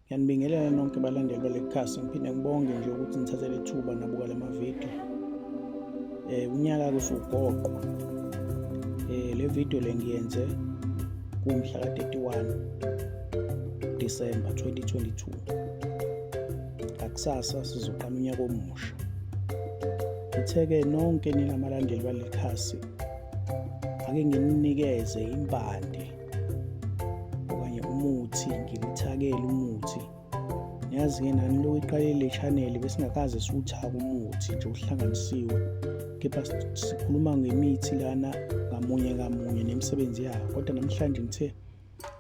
Ngiyanibingelela nonke balandeli balekhasi, ngiphinde ngibonge nje ukuthi nithathele ithuba nabuka lama video. Unyaka usugoqwa. Le video le ngiyenze kumhla ka-31 December 2022. Akusasa sizoqala unyaka omusha. Ngithe-ke nonke nina abalandeli balekhasi, ake ngininikeze impande okanye umuthi, ngilithakele umuthi. Niyazi-ke nani lo iqale le channel besingakaze siwuthaka umuthi nje uhlanganisiwe, kepha sikhuluma ngemithi lana ngamunye ngamunye nemisebenzi yayo. Kodwa namhlanje ngithe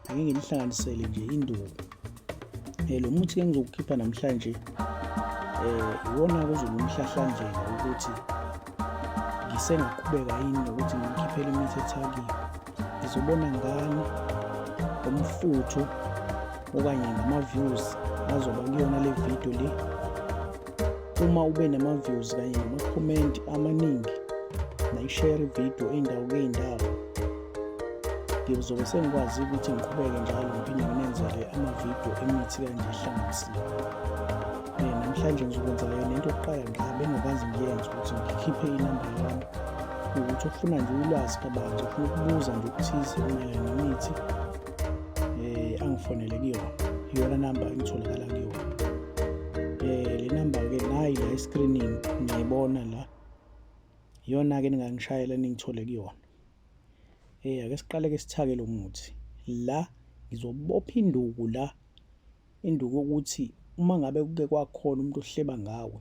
ake ngilihlanganisele nje induku. Lo muthi ke ngizokukhipha namhlanje iwona kuzoba umhlahlandlela ukuthi ngisengaqhubeka yini nokuthi ngikhiphele imithi ethakiwe. Ngizobona ngani umfutho okanye ngama-views azoba kuyona le video le. Uma ube nama-views kanye nama-comment amaningi, nayishare ivideo iy'ndawo ngey'ndawo, ngizobe sengikwazi ukuthi ngiqhubeke njalo ngiphinde nginenzele amavidiyo emithi kanje ehlanganisiwe. Namhlanje ngizokwenza leyo lento yokuqala ngqa bengakaze ngiyenze ukuthi ngikhiphe inamba yami, ukuthi ufuna nje ulwazi kabanzi, ufuna ukubuza nje ukuthize mayelana nemithi, angifonele kuyona. Iyona namba engitholakala kuyona. Le namba-ke nayi la escreening ngiyayibona la. Iyona-ke ningangishayela ningithole kuyona. Ake siqale-ke sithake lo muthi. La ngizobopha induku la. Induku ukuthi uma ngabe kuke kwakhona umuntu ohleba ngawe,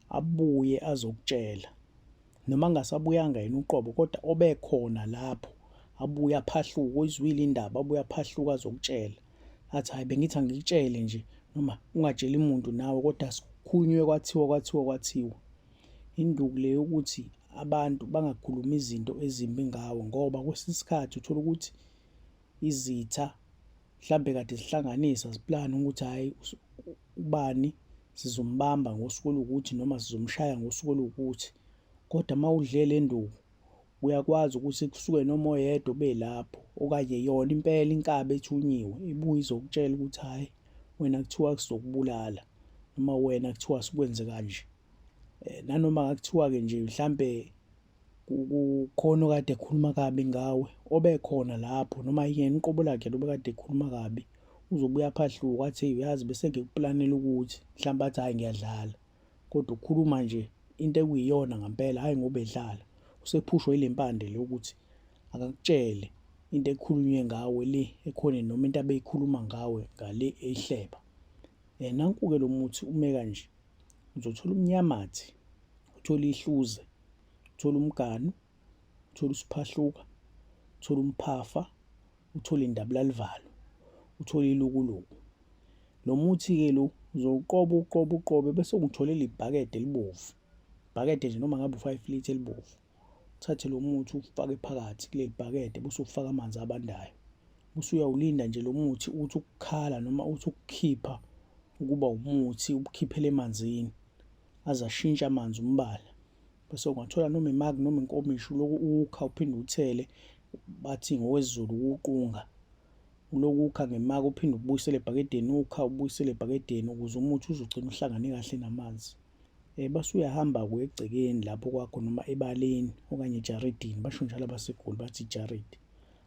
abuye azokutshela. Noma ngasabuyanga yena uqobo, kodwa obekhona lapho, abuye aphahluke, oyizwile indaba, abuye aphahluke azokutshela. Athi hayi bengithi angikutshele nje, noma ungatsheli umuntu nawe, kodwa sikhulunywe kwathiwa. Induku le yokuthi abantu bangakhuluma izinto ezimbi ngawe, ngoba kwesinye isikhathi uthola ukuthi izitha mhlambe kade zihlanganisa ziplana ukuthi hayi ubani sizombamba ngosuku olukuthi noma sizomshaya ngosuku olukuthi. Kodwa uma udle le nduku uyakwazi ukuthi kusuke noma oyedwa belapho, okanye yona impela inkabi ethunyiwe ibuye izokutshela ukuthi hayi wena kuthiwa sizokubulala, noma wena kuthiwa sikwenze kanje. Nanoma ngakuthiwa-ke nje mhlambe kukhona okade ekhuluma kabi ngawe, obekhona lapho, noma yena iqobo lakhe lobe kade ekhuluma kabi, uzobuya aphahluke athi uyazi bese ngikuplanela ukuthi mhlawumbe athi hayi ngiyadlala, kodwa ukukhuluma nje into ekuyiyona ngampela, hayi ngoba edlala. Usephushwe ile mpande le ukuthi akakutshele into ekhulunywe ngawe le ekhona, noma into abeyikhuluma ngawe ngale ehleba. Nanku-ke lo muthi ume kanje. Uzothola umnyamathi, uthole ihluze, uthole umganu, uthole usiphahluka, uthole umphafa, uthole indabula-livalo, uthole ilukuluku. Lo muthi-ke lo uzowuqoba bese ungitholela ibhakede elibovu. Ibhakede nje noma ngabe u5 litre elibovu. Uthathe lo muthi ufake phakathi kuleli bhakede bese ufaka amanzi abandayo. Bese uyawulinda nje lo muthi uthi ukukhala noma uthi ukukhipha ukuba umuthi, ubukhiphele emanzini aze ashintshe amanzi umbala. Bese ungathola noma imagi noma inkomishi, uloku ukha uphinde uthele, bathi ngokwesiZulu ukuqunga. Uloku ukha ngemagi uphinde ubuyisele ebhakedeni, ukha ubuyisele ebhakedeni ukuze umuthi uzogcina uhlangane kahle namanzi. Base uyahamba-ke egcekeni lapho kwakho noma ebaleni okanye ejaridini, basho njalo abaseGoli bathi ijaridi.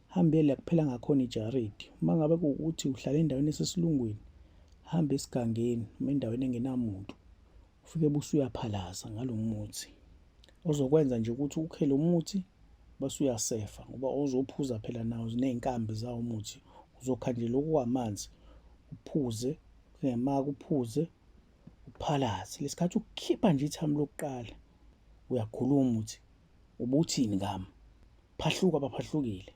Hambe la kuphela ngakhona ijaridi. Uma ngabe kuwukuthi uhlala endaweni esesilungwini, hambe esigangeni noma endaweni engenamuntu, ufike bese uyaphalaza ngalo muthi. Ozokwenza nje ukuthi ukhe lo muthi bese uyasefa, ngoba uzophuza phela nawo ziney'nkambi zawo umuthi. Uzokha nje lokhu kwamanzi, uphuze ngemagi, uphuze, uphalaze. Lesikhathi ukukhipha nje ithambo lokuqala, uyakhuluma uthi ubuthini ngami, phahluka baphahlukile.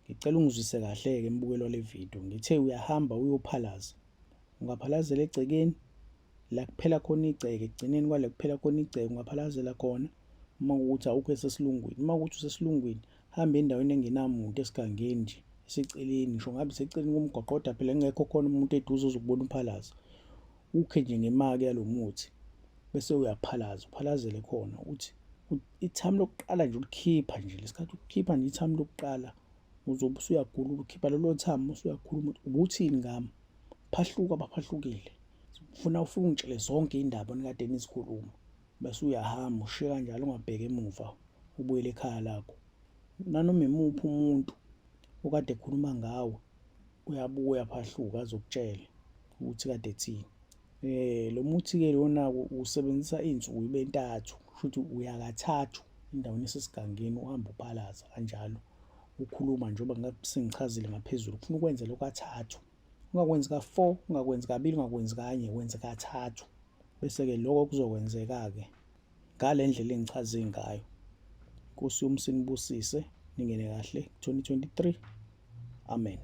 Ngicela ungizwise kahle-ke mbukelo wale video. Ngithe uyahamba uyophalaza, ungaphalazela egcekeni la kuphela khona igceke, ekugcineni kwale kuphela khona igceke ungaphalazela khona. Uma kuwukuthi awukho esesilungwini, uma kuwukuthi usesilungwini, hambe endaweni engenamuntu esigangeni nje eseceleni, ngisho ngabe iseceleni komgwaqo, kodwa phela ngekho khona umuntu eduze ozokubona uphalaza. Ukhe nje ngemaki yalo muthi bese uyaphalaza, uphalazele khona uthi ithambo lokuqala nje ulikhipha nje. Lesikhathi ukukhipha nje ithambo lokuqala uzobe usuyagula, ukhipha lelo thambo usuyakhuluma ukuthi ubuthini ngami, phahluka abaphahlukile. Ufuna ufike ungitshele zonke iy'ndaba nikade nizikhuluma bese uyahamba ushiye kanjalo ungabheki emuva ubuyele ekhaya lakho. Nanoma imuphi umuntu okade ekhuluma ngawe uyabuya phahluka azokutshela ukuthi kade ethini. Lo muthi-ke lona usebenzisa iy'nsuku ibe 3, kushuthi uya kathathu endaweni esesigangeni uhamba uphalaza kanjalo ukhuluma njengoba ngabe sengichazile ngaphezulu. Kufuna ukwenze lokhu kathathu, ungakwenzi ka4, ungakwenzi kabili, ungakwenzi kanye, wenze kathathu. Bese-ke lokho kuzokwenzeka-ke ngale ndlela engichaze ngayo. Nkosi yomsinibusise, ningene kahle 2023. Amen.